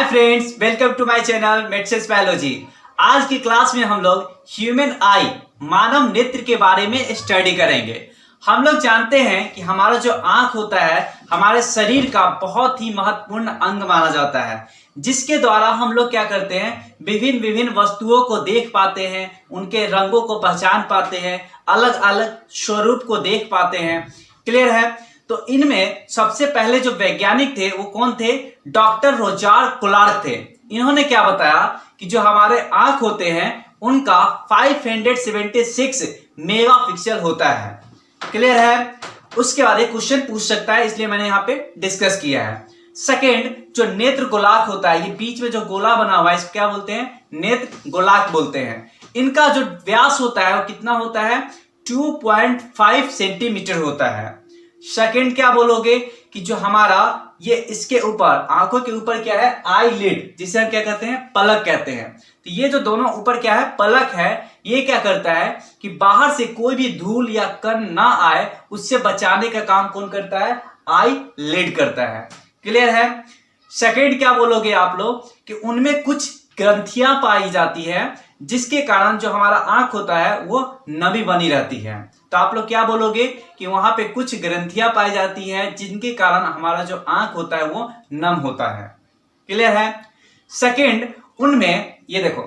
Hi friends, welcome to my channel Medsense biology. आज की class में हम लोग ह्यूमन आई मानव नेत्र के बारे में स्टडी करेंगे। हम लोग जानते हैं कि हमारा जो आंख होता है हमारे शरीर का बहुत ही महत्वपूर्ण अंग माना जाता है, जिसके द्वारा हम लोग क्या करते हैं, विभिन्न विभिन्न वस्तुओं को देख पाते हैं, उनके रंगों को पहचान पाते हैं, अलग अलग स्वरूप को देख पाते हैं। क्लियर है? तो इनमें सबसे पहले जो वैज्ञानिक थे वो कौन थे? डॉक्टर रोजर क्लार्क थे। इन्होंने क्या बताया कि जो हमारे आंख होते हैं उनका 576 मेगापिक्सल होता है। क्लियर है? उसके बाद एक क्वेश्चन पूछ सकता है, इसलिए मैंने यहाँ पे डिस्कस किया है। सेकेंड, जो नेत्र गोलाक होता है, ये बीच में जो गोला बना हुआ है इसको क्या बोलते हैं? नेत्र गोलाक बोलते हैं। इनका जो व्यास होता है वो कितना होता है? 2.5 सेंटीमीटर होता है। सेकेंड क्या बोलोगे कि जो हमारा ये इसके ऊपर आंखों के ऊपर क्या है? आई लिड, जिसे हम क्या कहते हैं? पलक कहते हैं। तो ये जो दोनों ऊपर क्या है? पलक है। ये क्या करता है कि बाहर से कोई भी धूल या कण ना आए, उससे बचाने का काम कौन करता है? आई लिड करता है। क्लियर है? सेकेंड क्या बोलोगे आप लोग कि उनमें कुछ ग्रंथियां पाई जाती है, जिसके कारण जो हमारा आंख होता है वो नमी बनी रहती है। तो आप लोग क्या बोलोगे कि वहां पे कुछ ग्रंथियां पाई जाती हैं, जिनके कारण हमारा जो आंख होता है वो नम होता है। क्लियर है? सेकेंड, उनमें ये देखो,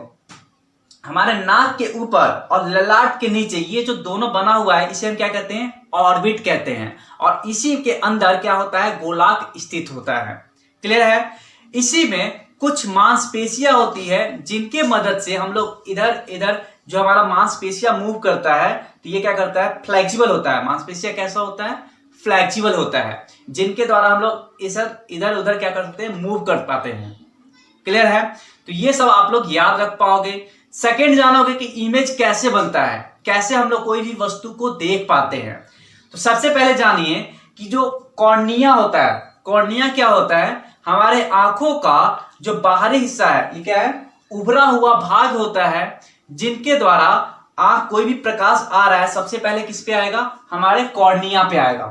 हमारे नाक के ऊपर और ललाट के नीचे ये जो दोनों बना हुआ है, इसे हम क्या कहते हैं? ऑर्बिट कहते हैं। और इसी के अंदर क्या होता है? गोलाक स्थित होता है। क्लियर है? इसी में कुछ मांसपेशियां होती है, जिनके मदद से हम लोग इधर इधर जो हमारा मांसपेशियां मूव करता है, तो ये क्या करता है? फ्लेक्सिबल होता है। मांसपेशियां कैसा होता है? फ्लेक्सिबल होता है, जिनके द्वारा हम लोग इधर उधर क्या करते हैं? मूव कर पाते हैं। क्लियर है? तो ये सब आप लोग याद रख पाओगे। सेकेंड, जानोगे कि इमेज कैसे बनता है, कैसे हम लोग कोई भी वस्तु को देख पाते हैं। तो सबसे पहले जानिए कि जो कॉर्निया होता है, कॉर्निया क्या होता है? हमारे आंखों का जो बाहरी हिस्सा है, ये क्या है? उभरा हुआ भाग होता है, जिनके द्वारा आंख कोई भी प्रकाश आ रहा है, सबसे पहले किस पे आएगा? हमारे कॉर्निया पे आएगा।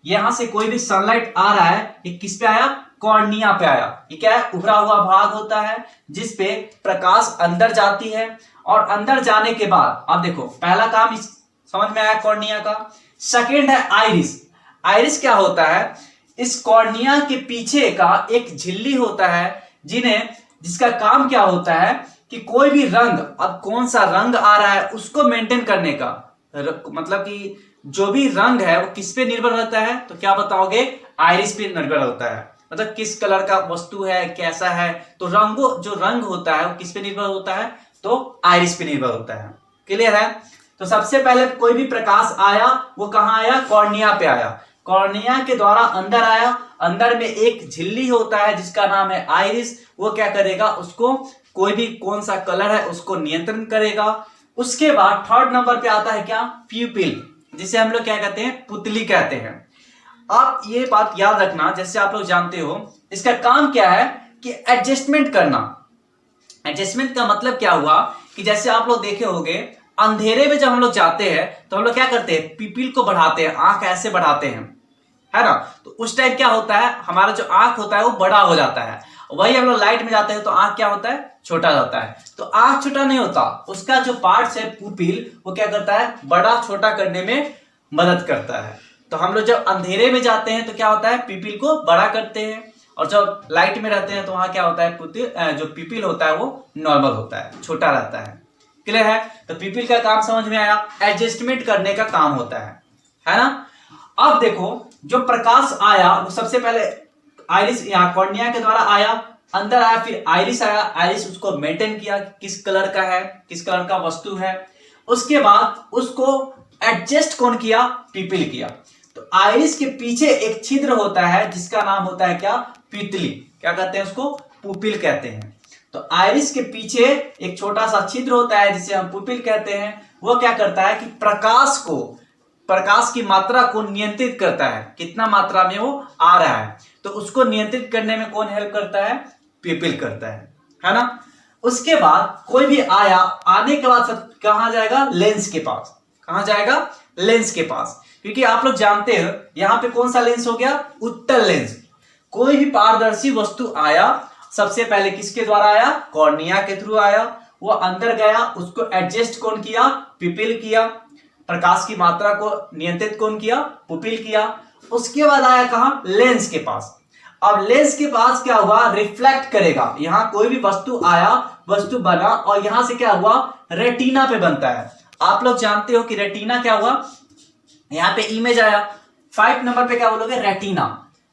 यहां से कोई भी सनलाइट आ रहा है, ये किस पे आया? कॉर्निया पे आया। ये क्या है? उभरा हुआ भाग होता है, जिसपे प्रकाश अंदर जाती है। और अंदर जाने के बाद अब देखो, पहला काम इस समझ में आया कॉर्निया का। सेकेंड है आइरिस। आइरिस क्या होता है? इस कॉर्निया के पीछे का एक झिल्ली होता है, जिसका काम क्या होता है कि कोई भी रंग, अब कौन सा रंग आ रहा है उसको मेंटेन करने का, मतलब कि जो भी रंग है वो किस पे निर्भर रहता है? तो क्या बताओगे? आइरिस पे निर्भर होता है। मतलब किस कलर का वस्तु है, कैसा है, तो जो रंग होता है वो किस पे निर्भर होता है? तो आइरिस पे निर्भर होता है। क्लियर है? तो सबसे पहले कोई भी प्रकाश आया, वो कहां आया? कॉर्निया पे आया। कॉर्निया के द्वारा अंदर आया। अंदर में एक झिल्ली होता है जिसका नाम है आइरिस। वो क्या करेगा? उसको कोई भी कौन सा कलर है उसको नियंत्रण करेगा। उसके बाद थर्ड नंबर पे आता है क्या? प्यूपिल, जिसे हम लोग क्या कहते हैं? पुतली कहते हैं। आप ये बात याद रखना, जैसे आप लोग जानते हो इसका काम क्या है कि एडजस्टमेंट करना। एडजस्टमेंट का मतलब क्या हुआ कि जैसे आप लोग देखे होंगे, अंधेरे में जब हम लोग जाते हैं तो हम लोग क्या करते हैं? पिपिल को बढ़ाते हैं, आंख ऐसे बढ़ाते हैं, है ना? तो उस टाइम क्या होता है? हमारा जो आंख होता है वो बड़ा हो जाता है। वही हम लोग लाइट में जाते हैं तो आंख क्या होता है? छोटा जाता है। तो आंख छोटा नहीं होता, उसका जो पार्ट्स है पुपिल, वो क्या करता है? बड़ा छोटा करने में मदद करता है। तो हम लोग जब अंधेरे में जाते हैं तो क्या होता है? पिपिल को बड़ा करते हैं, और जब लाइट में रहते हैं तो वहां क्या होता है? जो पिपिल होता है वो नॉर्मल होता है, छोटा रहता है। क्लियर है? तो पिपिल का काम समझ में आया? एडजस्टमेंट करने का काम होता है ना? अब देखो, जो प्रकाश आया वो सबसे पहले आइरिस, यहाँ कॉर्निया के द्वारा आया, अंदर आया, फिर आइरिस आया। आइरिस उसको मेंटेन किया, किस कलर का है, किस कलर का वस्तु है। उसके बाद उसको एडजस्ट कौन किया? पिपिल किया। तो आइरिस के पीछे एक छिद्र होता है, जिसका नाम होता है क्या? पुतली। क्या कहते हैं उसको? पुपिल कहते हैं। तो आइरिस के पीछे एक छोटा सा छिद्र होता है, जिसे हम पुपिल कहते हैं। वो क्या करता है कि प्रकाश की मात्रा को नियंत्रित करता है, कितना मात्रा में वो आ रहा है। तो उसको नियंत्रित करने में कौन हेल्प करता है? पिपिल करता है ना? उसके बाद कोई भी आया, आने के बाद सब कहां जाएगा? लेंस के पास। कहां जाएगा? लेंस के पास। क्योंकि आप लोग जानते हो यहां पे कौन सा लेंस हो गया? उत्तल लेंस। कोई भी पारदर्शी वस्तु आया सबसे पहले किसके द्वारा आया? कॉर्निया के थ्रू आया। वो अंदर गया, उसको एडजस्ट कौन किया? पिपिल किया। प्रकाश की मात्रा को नियंत्रित कौन किया? पुपिल किया। उसके बाद आया कहां? लेंस के पास। अब लेंस के पास क्या हुआ? रिफ्लेक्ट करेगा। यहां कोई भी वस्तु आया, वस्तु बना और यहां से क्या हुआ? रेटिना पे बनता है। आप लोग जानते हो कि रेटिना क्या हुआ? यहां पे इमेज आया 5 नंबर पे, क्या बोलोगे? रेटिना।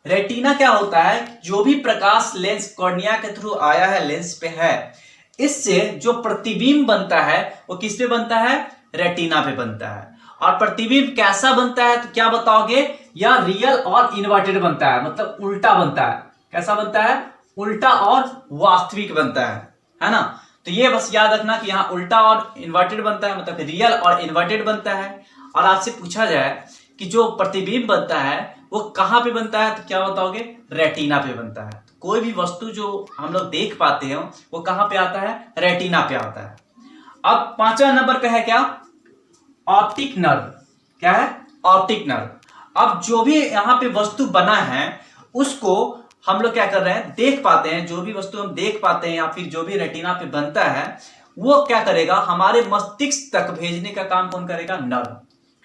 रेटिना क्या होता है? जो भी प्रकाश लेंस कॉर्निया के थ्रू आया है, लेंस पे है, इससे जो प्रतिबिंब बनता है वो किस पे बनता है? रेटिना पे बनता है। और प्रतिबिंब कैसा बनता है तो क्या बताओगे? या रियल और इन्वर्टेड बनता है, मतलब उल्टा बनता है। कैसा बनता है? उल्टा और वास्तविक बनता है ना। तो ये बस याद रखना कि यहाँ उल्टा और इन्वर्टेड बनता है, मतलब रियल और इन्वर्टेड बनता है। और आपसे पूछा जाए कि जो प्रतिबिंब बनता है वो कहां पे बनता है तो क्या बताओगे? रेटिना पे बनता है। तो कोई भी वस्तु जो हम लोग देख पाते हैं वो कहां पे आता है? रेटिना पे आता है। अब 5वां नंबर पे है क्या? Optic nerve. क्या है? Optic nerve. अब जो भी यहाँ पे वस्तु बना है उसको हम लोग क्या कर रहे हैं? देख पाते हैं। जो भी वस्तु हम देख पाते हैं या फिर जो भी रेटिना पे बनता है वो क्या करेगा? हमारे मस्तिष्क तक भेजने का काम कौन करेगा? नर्व।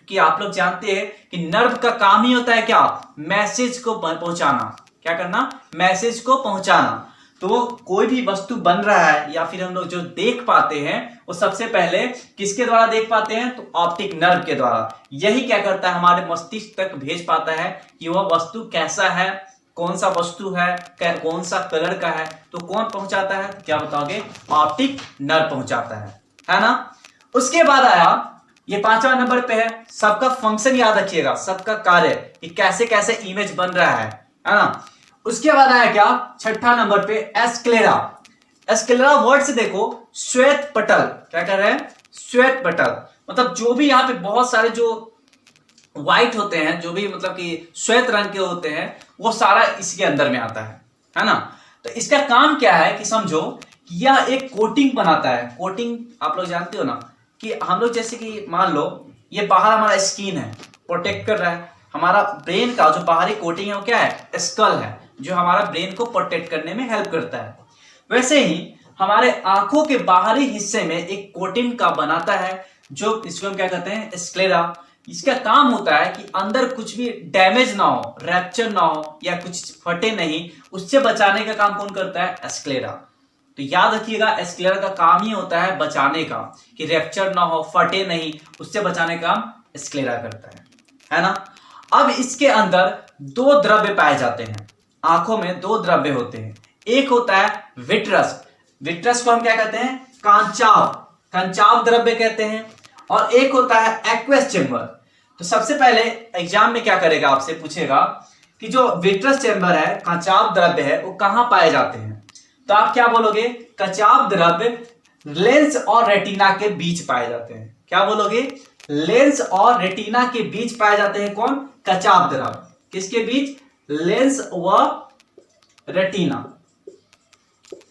कि आप लोग जानते हैं कि नर्व का काम ही होता है क्या? मैसेज को पहुंचाना। क्या करना? मैसेज को पहुंचाना। तो कोई भी वस्तु बन रहा है या फिर हम लोग जो देख पाते हैं वो सबसे पहले किसके द्वारा देख पाते हैं? तो ऑप्टिक नर्व के द्वारा। यही क्या करता है? हमारे मस्तिष्क तक भेज पाता है कि वह वस्तु कैसा है, कौन सा वस्तु है, कौन सा कलर का है। तो कौन पहुंचाता है? क्या बताओगे? ऑप्टिक नर्व पहुंचाता है ना। उसके बाद आया, ये 5वां नंबर पे है, सबका फंक्शन याद रखिएगा, सबका कार्य कि कैसे कैसे इमेज बन रहा है ना। उसके बाद आया क्या? 6ठा नंबर पे एस्क्लेरा। एस्क्लेरा वर्ड से देखो, श्वेत पटल। क्या कर रहे हैं? श्वेत पटल। मतलब जो भी यहाँ पे बहुत सारे जो व्हाइट होते हैं, जो भी मतलब कि श्वेत रंग के होते हैं, वो सारा इसके अंदर में आता है ना। तो इसका काम क्या है कि समझो कि यह एक कोटिंग बनाता है। कोटिंग आप लोग जानते हो ना कि हम लोग जैसे कि मान लो ये बाहर हमारा स्किन है, प्रोटेक्ट कर रहा है। हमारा ब्रेन का जो बाहरी कोटिंग है वो क्या है? स्कल है, जो हमारा ब्रेन को प्रोटेक्ट करने में हेल्प करता है। वैसे ही हमारे आंखों के बाहरी हिस्से में एक कोटिंग का बनाता है, जो इसको हम क्या कहते हैं? स्क्लेरा। इसका काम होता है कि अंदर कुछ भी डैमेज ना हो, रैप्चर ना हो या कुछ फटे नहीं, उससे बचाने का काम कौन करता है? स्क्लेरा। तो याद रखिएगा, स्क्लेरा का काम ही होता है बचाने का, कि रैप्चर ना हो, फटे नहीं, उससे बचाने का काम स्क्लेरा करता है ना। अब इसके अंदर 2 द्रव्य पाए जाते हैं। आंखों में 2 द्रव्य होते हैं। एक होता है विट्रस। विट्रस को हम क्या कहते हैं? कांचाव। कांचाव द्रव्य कहते हैं। और एक होता है एक्वस चेंबर। तो सबसे पहले एग्जाम में क्या करेगा? आपसे पूछेगा कि जो विट्रस चेंबर है, कांचाव द्रव्य है, वो कहां पाए जाते हैं। तो आप क्या बोलोगे? कांचाव द्रव्य लेंस और रेटिना के बीच पाए जाते हैं। क्या बोलोगे? लेंस और रेटिना के बीच पाए जाते हैं। कौन? कांचाव द्रव्य। किसके बीच? लेंस व रेटिना,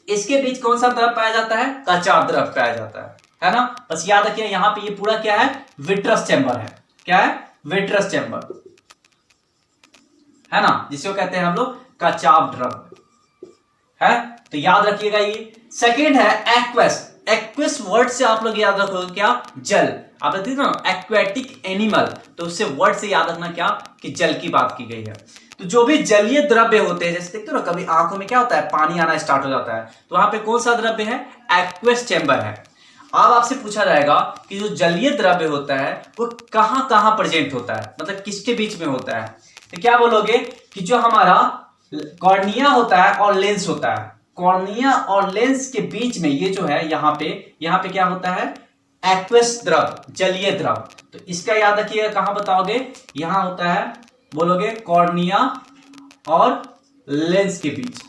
इसके बीच कौन सा द्रव्य पाया जाता है? कांचाव द्रव्य पाया जाता है ना। बस याद रखिए, यहां पे ये पूरा क्या है? विट्रस चेंबर है। क्या है? विट्रस चेंबर है ना, जिसको कहते हैं हम लोग कांचाव द्रव्य है। तो याद रखिएगा ये। सेकेंड है एक्वस। एक्वस वर्ड से आप लोग याद रखोगे क्या? जल। आप देखते ना एक्वेटिक एनिमल, तो उससे वर्ड से याद रखना क्या? कि जल की बात की गई है। तो जो भी जलीय द्रव्य होते हैं, जैसे देखते हो ना कभी आंखों में क्या होता है? पानी आना स्टार्ट हो जाता है, तो वहां पे कौन सा द्रव्य है? एक्वस चेंबर है। अब आपसे पूछा जाएगा कि जो जलीय द्रव्य होता है वो कहां कहां प्रेजेंट होता है, मतलब किसके बीच में होता है। तो क्या बोलोगे कि जो हमारा कॉर्निया होता है और लेंस होता है, कॉर्निया और लेंस के बीच में ये जो है यहाँ पे क्या होता है? एक्वस द्रव, जलीय द्रव। तो इसका याद रखिएगा, कहां बताओगे? यहां होता है, बोलोगे कॉर्निया और लेंस के बीच,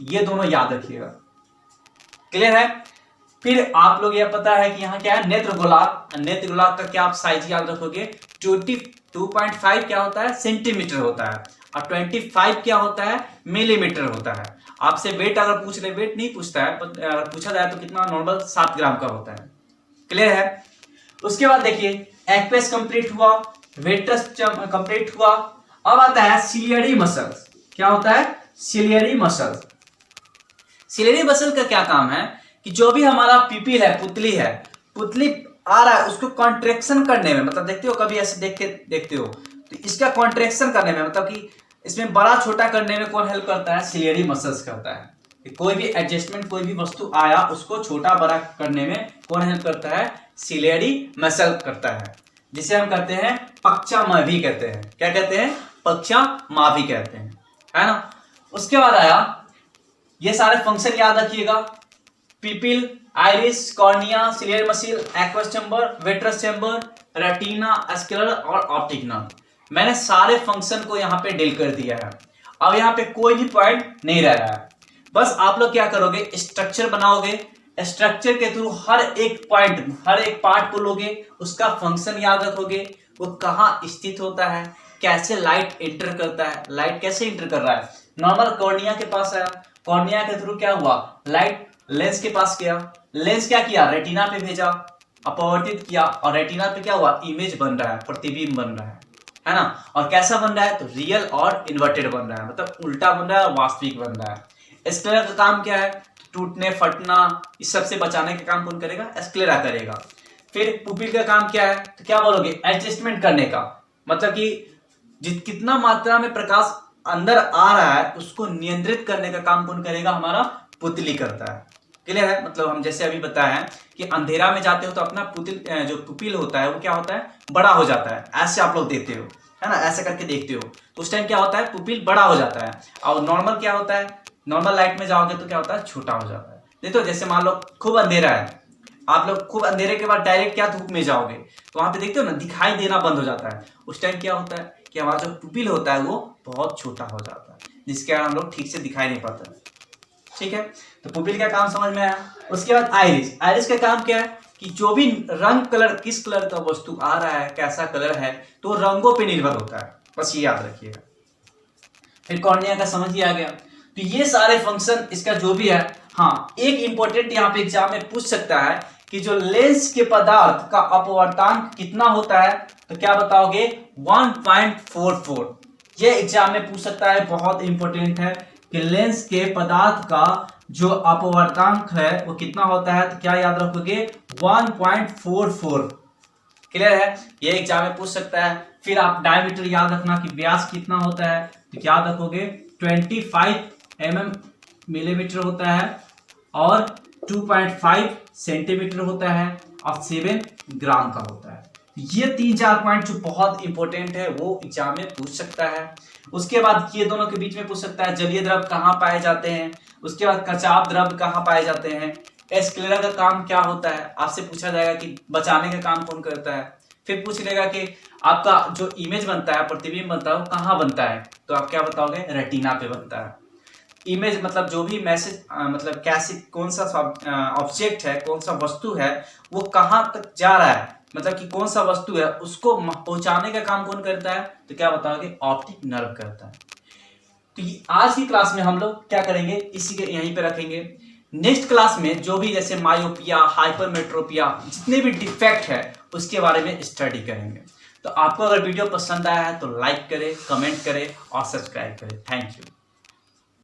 ये दोनों याद रखिएगा। क्लियर है? फिर आप लोग यह पता है कि यहाँ क्या है? नेत्र गोलाक। नेत्र गोलाक का क्या आप साइज याद रखोगे? 22.5 क्या होता है? सेंटीमीटर होता है। और 25 क्या होता है? मिलीमीटर होता है। आपसे वेट अगर पूछ रहे, वेट नहीं पूछता है, अगर पूछा जाए तो कितना नॉर्मल 7 ग्राम का होता है। क्लियर है? उसके बाद देखिए, एक्वस कंप्लीट हुआ, विट्रस कंप्लीट हुआ। अब आता है सिलियरी मसल्स। क्या होता है? Ciliary muscles. सिलेरी मसल का क्या काम है कि जो भी हमारा पीपील है, पुतली आ रहा है, उसको कॉन्ट्रेक्शन करने में, मतलब देखते हो कभी ऐसे देखते हो तो इसका कॉन्ट्रेक्शन करने में, मतलब कि इसमें बड़ा छोटा करने में कौन हेल्प करता है? सिलेरी मसल्स करता है। कोई भी एडजस्टमेंट, कोई भी वस्तु आया उसको छोटा बड़ा करने में कौन हेल्प करता है? सिलेरी मसल करता है, जिसे हम कहते हैं पक्षामाभी कहते हैं। क्या कहते हैं? पक्षामाभी कहते हैं, है ना। उसके बाद आया, ये सारे फंक्शन याद रखिएगा, pupil, iris, cornea, ciliary muscle, aqueous chamber, vitreous chamber, retina, sclera और ऑप्टिक नर्व। मैंने सारे फंक्शन को यहाँ पे डील कर दिया है। अब यहाँ पे कोई भी पॉइंट नहीं रह रहा है। बस आप लोग क्या करोगे? स्ट्रक्चर बनाओगे, स्ट्रक्चर के थ्रू हर एक पॉइंट, हर एक पार्ट को लोगे, उसका फंक्शन याद रखोगे, वो कहाँ स्थित होता है, कैसे लाइट इंटर करता है, लाइट कैसे इंटर कर रहा है। नॉर्मल कॉर्निया के पास आया, कॉर्निया के थ्रू क्या हुआ? लाइट लेंस के पास गया, लेंस क्या किया? रेटिना पे भेजा, अपवर्तित किया, और रेटिना पे क्या हुआ? इमेज बन रहा है, प्रतिबिंब बन रहा है ना। और कैसा बन रहा है? तो रियल और इन्वर्टेड बन रहा है, मतलब उल्टा बन रहा है और वास्तविक बन रहा है। स्क्लेरा का काम क्या है? टूटने, फटना, इस सब से बचाने का काम कौन करेगा? स्क्लेरा करेगा। फिर पुपिल का काम क्या है? तो क्या बोलोगे? एडजस्टमेंट करने का, मतलब कि कितना मात्रा में प्रकाश अंदर आ रहा है उसको नियंत्रित करने का काम कौन करेगा? हमारा पुतली करता है। क्लियर है? मतलब हम जैसे अभी बताया है कि अंधेरा में जाते हो तो अपना जो पुपिल होता है वो क्या होता है? बड़ा हो जाता है। ऐसे आप लोग देखते हो, है ना, ऐसे करके देखते हो तो उस टाइम क्या होता है? पुपिल बड़ा हो जाता है। और नॉर्मल क्या होता है? नॉर्मल लाइट में जाओगे तो क्या होता है? छोटा हो जाता है। देखो जैसे मान लो खूब अंधेरा है, आप लोग खूब अंधेरे के बाद डायरेक्ट क्या धूप में जाओगे तो वहां पे देखते हो ना, दिखाई देना बंद हो जाता है। उस टाइम क्या होता है कि हमारा जो पुपिल होता है वो बहुत छोटा हो जाता है, जिसके कारण हम लोग ठीक से दिखाई नहीं पाता। ठीक है, तो पुपिल का काम समझ में आया। उसके बाद आइरिस, आइरिस का काम क्या है कि जो भी रंग, कलर, किस कलर का वस्तु आ रहा है, कैसा कलर है, तो रंगों पे निर्भर होता है। बस ये याद रखिएगा। फिर कॉर्निया का समझ ही आ गया। तो ये सारे फंक्शन इसका जो भी है। हाँ, एक इंपॉर्टेंट यहाँ पे एग्जाम में पूछ सकता है कि जो लेंस के पदार्थ का अपवर्तांक कितना होता है, तो क्या बताओगे? 1.44। ये एग्जाम में पूछ सकता है, बहुत इंपॉर्टेंट है कि लेंस के पदार्थ का जो अपवर्तांक है वो कितना होता है, तो क्या याद रखोगे? 1.44। क्लियर है? ये एग्जाम में पूछ सकता है। फिर आप डायमीटर याद रखना कि व्यास कितना होता है, तो क्या याद रखोगे? 25 मिलीमीटर होता है और 2.5 सेंटीमीटर होता है और 7 ग्राम का होता है। ये 3-4 पॉइंट जो बहुत इंपॉर्टेंट है वो एग्जाम में पूछ सकता है। उसके बाद ये दोनों के बीच में पूछ सकता है जलीय द्रव कहाँ पाए जाते हैं, उसके बाद कचाप द्रव कहाँ पाए जाते हैं, स्क्लेरा का काम क्या होता है, आपसे पूछा जाएगा कि बचाने का काम कौन करता है। फिर पूछ लेगा कि आपका जो इमेज बनता है, प्रतिबिंब बनता है, वो कहाँ बनता है, तो आप क्या बताओगे? रेटिना पे बनता है। इमेज मतलब जो भी मैसेज, मतलब कैसे, कौन सा ऑब्जेक्ट है, कौन सा वस्तु है, वो कहाँ तक जा रहा है, मतलब कि कौन सा वस्तु है उसको पहुंचाने का काम कौन करता है, तो क्या बताओगे? ऑप्टिक नर्व करता है। तो आज की क्लास में हम लोग क्या करेंगे, इसी के यहीं पे रखेंगे। नेक्स्ट क्लास में जो भी जैसे मायोपिया, हाइपरमेट्रोपिया, जितने भी डिफेक्ट है उसके बारे में स्टडी करेंगे। तो आपको अगर वीडियो पसंद आया है तो लाइक करें, कमेंट करें और सब्सक्राइब करें। Thank you.